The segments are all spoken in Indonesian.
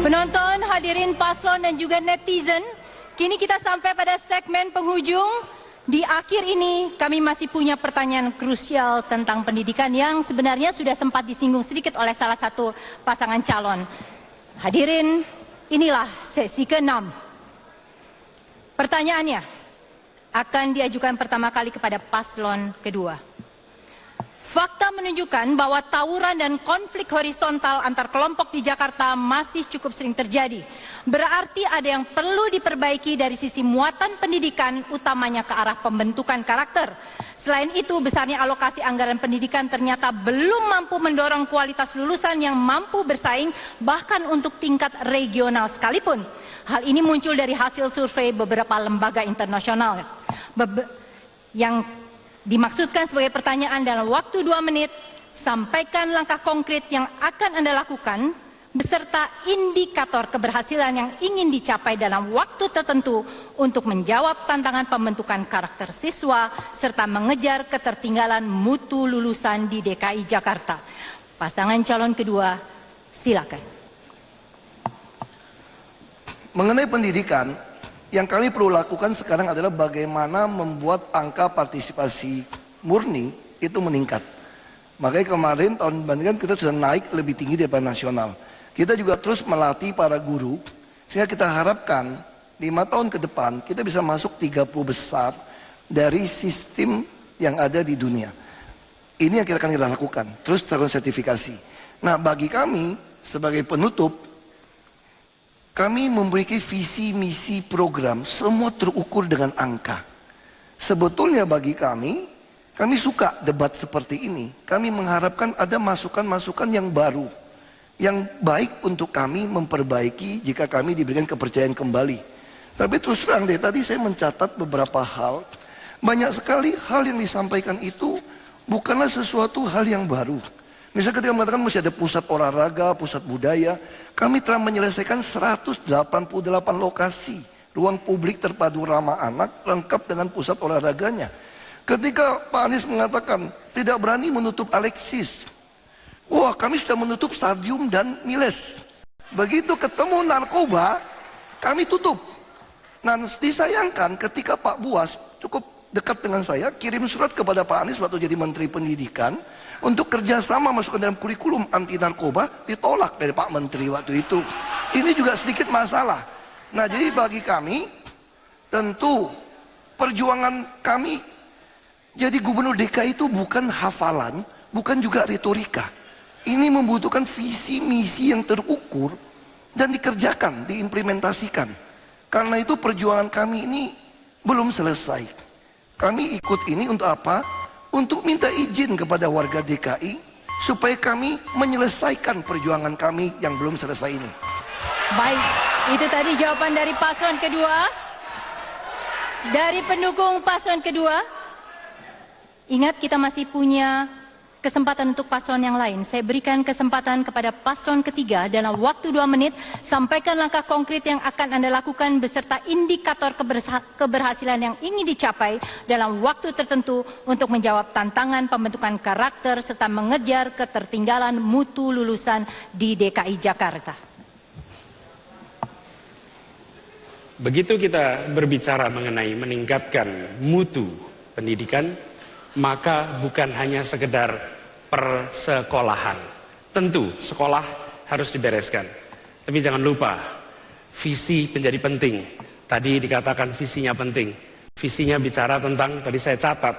Penonton, hadirin paslon dan juga netizen, kini kita sampai pada segmen penghujung. Di akhir ini kami masih punya pertanyaan krusial tentang pendidikan yang sebenarnya sudah sempat disinggung sedikit oleh salah satu pasangan calon. Hadirin, inilah sesi ke-6. Pertanyaannya akan diajukan pertama kali kepada paslon kedua. Fakta menunjukkan bahwa tawuran dan konflik horizontal antar kelompok di Jakarta masih cukup sering terjadi. Berarti ada yang perlu diperbaiki dari sisi muatan pendidikan, utamanya ke arah pembentukan karakter. Selain itu, besarnya alokasi anggaran pendidikan ternyata belum mampu mendorong kualitas lulusan yang mampu bersaing, bahkan untuk tingkat regional sekalipun. Hal ini muncul dari hasil survei beberapa lembaga internasional. Yang dimaksudkan sebagai pertanyaan dalam waktu 2 menit, sampaikan langkah konkret yang akan Anda lakukan, beserta indikator keberhasilan yang ingin dicapai dalam waktu tertentu untuk menjawab tantangan pembentukan karakter siswa, serta mengejar ketertinggalan mutu lulusan di DKI Jakarta. Pasangan calon kedua, silakan. Mengenai pendidikan, yang kami perlu lakukan sekarang adalah bagaimana membuat angka partisipasi murni itu meningkat. Makanya kemarin tahun bandingkan kita sudah naik lebih tinggi daripada nasional. Kita juga terus melatih para guru, sehingga kita harapkan 5 tahun ke depan kita bisa masuk 30 besar dari sistem yang ada di dunia. Ini yang kita akan lakukan, terus terus sertifikasi. Nah, bagi kami sebagai penutup, kami memiliki visi, misi, program, semua terukur dengan angka. Sebetulnya bagi kami suka debat seperti ini. Kami mengharapkan ada masukan-masukan yang baru, yang baik untuk kami memperbaiki jika kami diberikan kepercayaan kembali. Tapi terus terang deh, tadi saya mencatat beberapa hal. Banyak sekali hal yang disampaikan itu bukanlah sesuatu hal yang baru. Misalnya ketika mengatakan masih ada pusat olahraga, pusat budaya, kami telah menyelesaikan 188 lokasi ruang publik terpadu ramah anak lengkap dengan pusat olahraganya. Ketika Pak Anies mengatakan tidak berani menutup Alexis, wah kami sudah menutup Stadium dan Miles. Begitu ketemu narkoba, kami tutup. Nah, disayangkan ketika Pak Buas cukup dekat dengan saya, kirim surat kepada Pak Anies waktu jadi Menteri Pendidikan, untuk kerjasama masuk ke dalam kurikulum anti narkoba, ditolak dari Pak Menteri waktu itu. Ini juga sedikit masalah. Nah, jadi bagi kami, tentu perjuangan kami jadi gubernur DKI itu bukan hafalan, bukan juga retorika. Ini membutuhkan visi misi yang terukur dan dikerjakan, diimplementasikan. Karena itu perjuangan kami ini belum selesai. Kami ikut ini untuk apa? Untuk minta izin kepada warga DKI supaya kami menyelesaikan perjuangan kami yang belum selesai ini. Baik, itu tadi jawaban dari paslon kedua. Dari pendukung paslon kedua, ingat kita masih punya kesempatan untuk paslon yang lain. Saya berikan kesempatan kepada paslon ketiga dalam waktu 2 menit. Sampaikan langkah konkret yang akan Anda lakukan beserta indikator keberhasilan yang ingin dicapai dalam waktu tertentu untuk menjawab tantangan pembentukan karakter serta mengejar ketertinggalan mutu lulusan di DKI Jakarta. Begitu kita berbicara mengenai meningkatkan mutu pendidikan, maka bukan hanya sekedar persekolahan. Tentu sekolah harus dibereskan. Tapi jangan lupa, visi menjadi penting. Tadi dikatakan visinya penting. Visinya bicara tentang, tadi saya catat,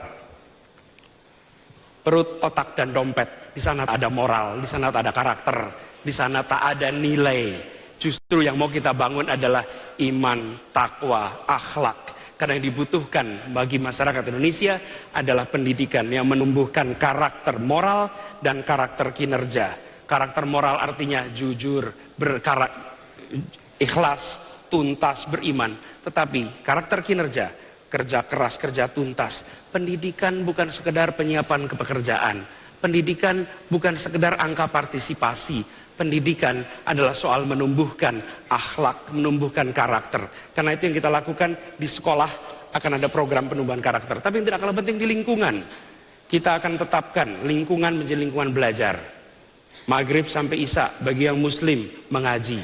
perut, otak, dan dompet. Di sana ada moral, di sana ada karakter, di sana tak ada nilai. Justru yang mau kita bangun adalah iman, takwa, akhlak. Karena yang dibutuhkan bagi masyarakat Indonesia adalah pendidikan yang menumbuhkan karakter moral dan karakter kinerja. Karakter moral artinya jujur, ikhlas, tuntas, beriman. Tetapi karakter kinerja, kerja keras, kerja tuntas. Pendidikan bukan sekedar penyiapan kepekerjaan. Pendidikan bukan sekedar angka partisipasi. Pendidikan adalah soal menumbuhkan akhlak, menumbuhkan karakter. Karena itu yang kita lakukan di sekolah akan ada program penumbuhan karakter. Tapi yang tidak kalah penting di lingkungan. Kita akan tetapkan lingkungan menjadi lingkungan belajar. Maghrib sampai Isya bagi yang muslim mengaji.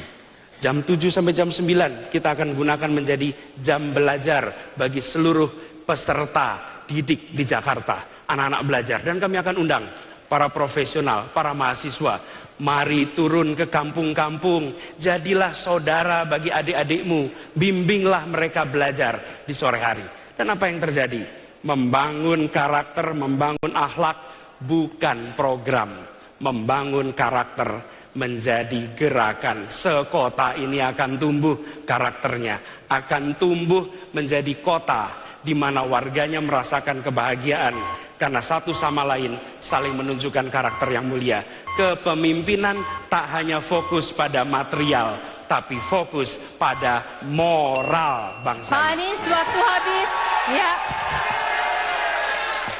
Jam 7 sampai jam 9 kita akan gunakan menjadi jam belajar bagi seluruh peserta didik di Jakarta. Anak-anak belajar, dan kami akan undang para profesional, para mahasiswa. Mari turun ke kampung-kampung, jadilah saudara bagi adik-adikmu, bimbinglah mereka belajar di sore hari. Dan apa yang terjadi? Membangun karakter, membangun akhlak, bukan program. Membangun karakter menjadi gerakan. Sekota ini akan tumbuh karakternya, akan tumbuh menjadi kota di mana warganya merasakan kebahagiaan karena satu sama lain saling menunjukkan karakter yang mulia. Kepemimpinan tak hanya fokus pada material, tapi fokus pada moral bangsa. Pak Anies, waktu habis. Ya.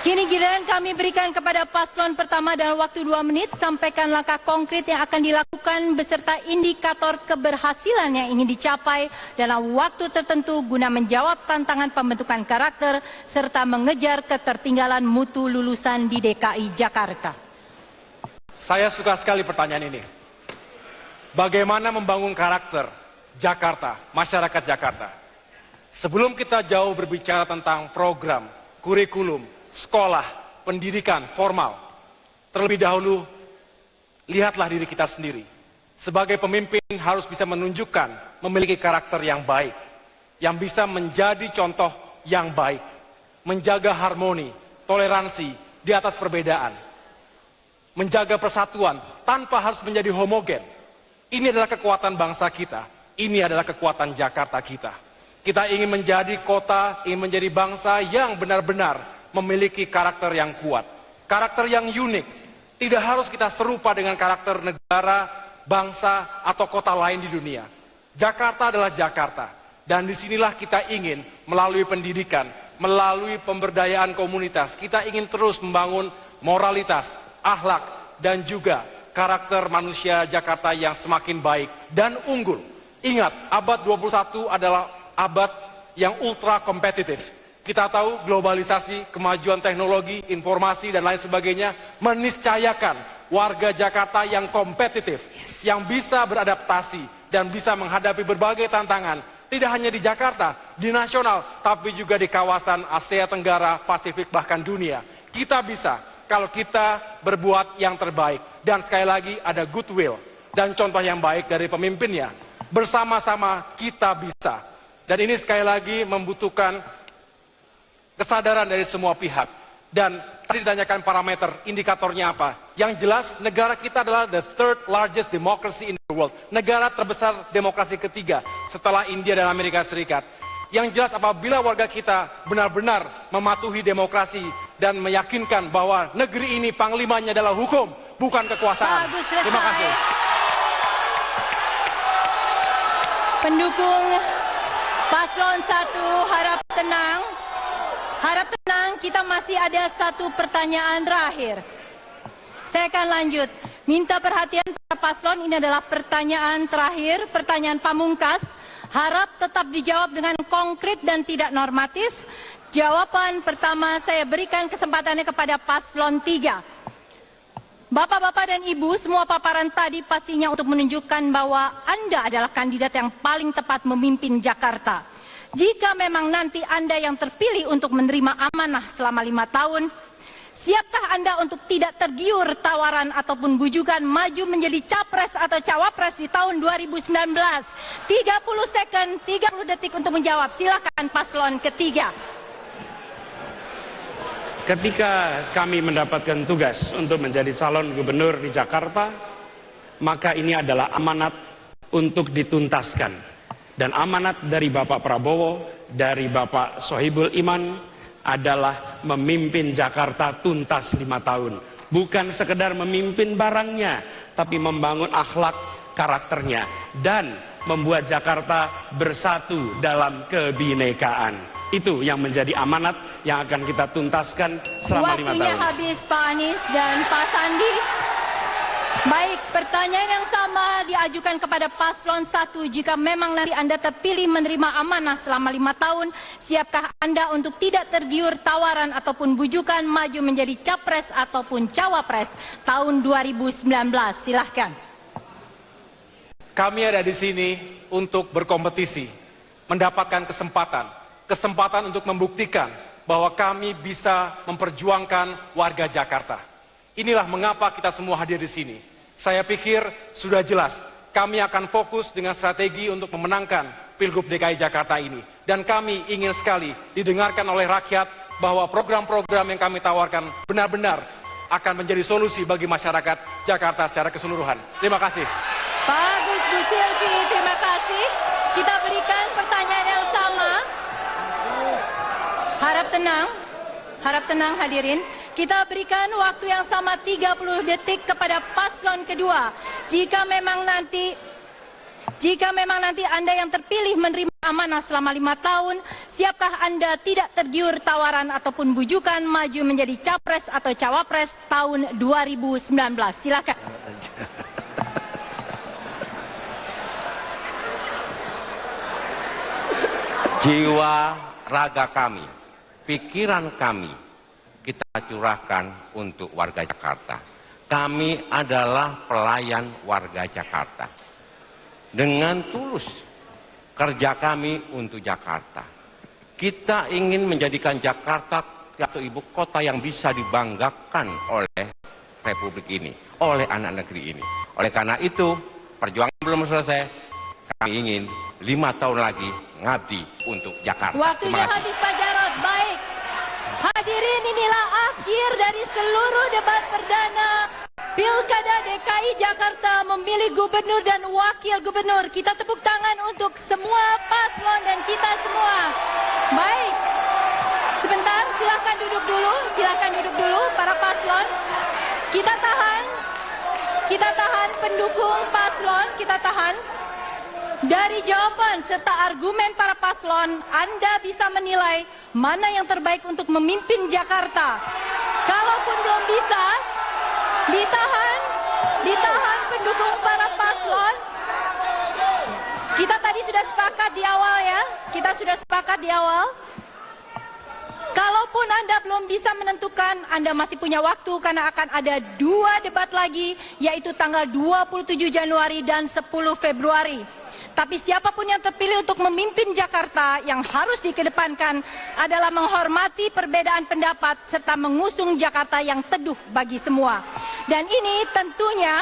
Kini giliran kami berikan kepada paslon pertama dalam waktu 2 menit. Sampaikan langkah konkret yang akan dilakukan beserta indikator keberhasilan yang ingin dicapai dalam waktu tertentu guna menjawab tantangan pembentukan karakter serta mengejar ketertinggalan mutu lulusan di DKI Jakarta. Saya suka sekali pertanyaan ini. Bagaimana membangun karakter Jakarta, masyarakat Jakarta? Sebelum kita jauh berbicara tentang program, kurikulum, sekolah, pendidikan formal, terlebih dahulu lihatlah diri kita sendiri. Sebagai pemimpin harus bisa menunjukkan memiliki karakter yang baik, yang bisa menjadi contoh yang baik, menjaga harmoni, toleransi di atas perbedaan, menjaga persatuan tanpa harus menjadi homogen. Ini adalah kekuatan bangsa kita, ini adalah kekuatan Jakarta kita. Kita ingin menjadi kota, ingin menjadi bangsa yang benar-benar memiliki karakter yang kuat, karakter yang unik. Tidak harus kita serupa dengan karakter negara, bangsa, atau kota lain di dunia. Jakarta adalah Jakarta, dan disinilah kita ingin melalui pendidikan, melalui pemberdayaan komunitas, kita ingin terus membangun moralitas, akhlak, dan juga karakter manusia Jakarta yang semakin baik dan unggul. Ingat, abad 21 adalah abad yang ultra kompetitif. Kita tahu globalisasi, kemajuan teknologi, informasi, dan lain sebagainya meniscayakan warga Jakarta yang kompetitif, yang bisa beradaptasi dan bisa menghadapi berbagai tantangan, tidak hanya di Jakarta, di nasional, tapi juga di kawasan Asia Tenggara, Pasifik, bahkan dunia. Kita bisa kalau kita berbuat yang terbaik, dan sekali lagi ada goodwill dan contoh yang baik dari pemimpinnya. Bersama-sama kita bisa, dan ini sekali lagi membutuhkan kesadaran dari semua pihak. Dan tadi ditanyakan parameter, indikatornya apa? Yang jelas negara kita adalah the third largest democracy in the world. Negara terbesar demokrasi ketiga setelah India dan Amerika Serikat. Yang jelas apabila warga kita benar-benar mematuhi demokrasi dan meyakinkan bahwa negeri ini panglimanya adalah hukum, bukan kekuasaan. Terima kasih. Pendukung Paslon 1 harap tenang. Harap tenang, kita masih ada satu pertanyaan terakhir. Saya akan lanjut. Minta perhatian para paslon, ini adalah pertanyaan terakhir, pertanyaan pamungkas. Harap tetap dijawab dengan konkret dan tidak normatif. Jawaban pertama saya berikan kesempatannya kepada paslon 3. Bapak-bapak dan Ibu, semua paparan tadi pastinya untuk menunjukkan bahwa Anda adalah kandidat yang paling tepat memimpin Jakarta. Jika memang nanti Anda yang terpilih untuk menerima amanah selama 5 tahun, siapkah Anda untuk tidak tergiur tawaran ataupun bujukan maju menjadi capres atau cawapres di tahun 2019? 30 second, 30 detik untuk menjawab. Silakan paslon ketiga. Ketika kami mendapatkan tugas untuk menjadi calon gubernur di Jakarta, maka ini adalah amanat untuk dituntaskan. Dan amanat dari Bapak Prabowo, dari Bapak Sohibul Iman adalah memimpin Jakarta tuntas 5 tahun. Bukan sekedar memimpin barangnya, tapi membangun akhlak karakternya. Dan membuat Jakarta bersatu dalam kebinekaan. Itu yang menjadi amanat yang akan kita tuntaskan selama 5 tahun. Waktunya habis Pak Anies dan Pak Sandi. Baik, pertanyaan yang sama diajukan kepada paslon 1. Jika memang nanti Anda terpilih menerima amanah selama 5 tahun, siapkah Anda untuk tidak tergiur tawaran ataupun bujukan maju menjadi capres ataupun cawapres tahun 2019? Silahkan. Kami ada di sini untuk berkompetisi, mendapatkan kesempatan untuk membuktikan bahwa kami bisa memperjuangkan warga Jakarta. Inilah mengapa kita semua hadir di sini. Saya pikir sudah jelas, kami akan fokus dengan strategi untuk memenangkan Pilgub DKI Jakarta ini. Dan kami ingin sekali didengarkan oleh rakyat bahwa program-program yang kami tawarkan benar-benar akan menjadi solusi bagi masyarakat Jakarta secara keseluruhan. Terima kasih. Bagus Bu Silvi, terima kasih. Kita berikan pertanyaan yang sama. Harap tenang hadirin. Kita berikan waktu yang sama 30 detik kepada paslon kedua. Jika memang nanti Anda yang terpilih menerima amanah selama 5 tahun, siapkah Anda tidak tergiur tawaran ataupun bujukan maju menjadi capres atau cawapres tahun 2019? Silakan. Jiwa raga kami, pikiran kami, kita curahkan untuk warga Jakarta. Kami adalah pelayan warga Jakarta. Dengan tulus kerja kami untuk Jakarta. Kita ingin menjadikan Jakarta atau ibu kota yang bisa dibanggakan oleh Republik ini, oleh anak negeri ini. Oleh karena itu, perjuangan belum selesai. Kami ingin 5 tahun lagi ngabdi untuk Jakarta. Waktunya habis Pak Jarod. Baik. Hadirin, inilah akhir dari seluruh debat perdana Pilkada DKI Jakarta memilih gubernur dan wakil gubernur. Kita tepuk tangan untuk semua paslon dan kita semua. Baik. Sebentar, silakan duduk dulu para paslon. Kita tahan pendukung paslon, kita tahan. Dari jawaban serta argumen para paslon, Anda bisa menilai mana yang terbaik untuk memimpin Jakarta. Kalaupun belum bisa, ditahan pendukung para paslon. Kita tadi sudah sepakat di awal ya, Kalaupun Anda belum bisa menentukan, Anda masih punya waktu karena akan ada 2 debat lagi, yaitu tanggal 27 Januari dan 10 Februari. Tapi siapapun yang terpilih untuk memimpin Jakarta, yang harus dikedepankan adalah menghormati perbedaan pendapat serta mengusung Jakarta yang teduh bagi semua. Dan ini tentunya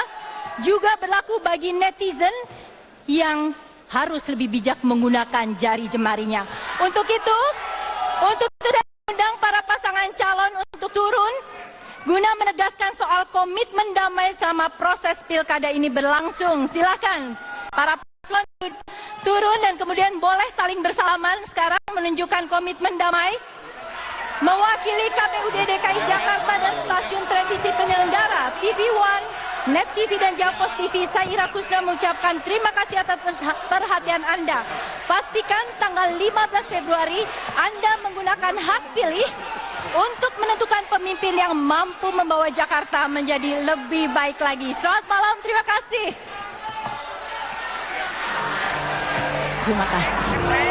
juga berlaku bagi netizen yang harus lebih bijak menggunakan jari jemarinya. Untuk itu saya undang para pasangan calon untuk turun guna menegaskan soal komitmen damai selama proses pilkada ini berlangsung. Silakan para paslon turun dan kemudian boleh saling bersalaman sekarang menunjukkan komitmen damai. Mewakili KPUD DKI Jakarta dan stasiun televisi penyelenggara TV One, Net TV dan Javos TV, saya Ira Kusna mengucapkan terima kasih atas perhatian Anda. Pastikan tanggal 15 Februari Anda menggunakan hak pilih untuk menentukan pemimpin yang mampu membawa Jakarta menjadi lebih baik lagi. Selamat malam, terima kasih. Terima kasih.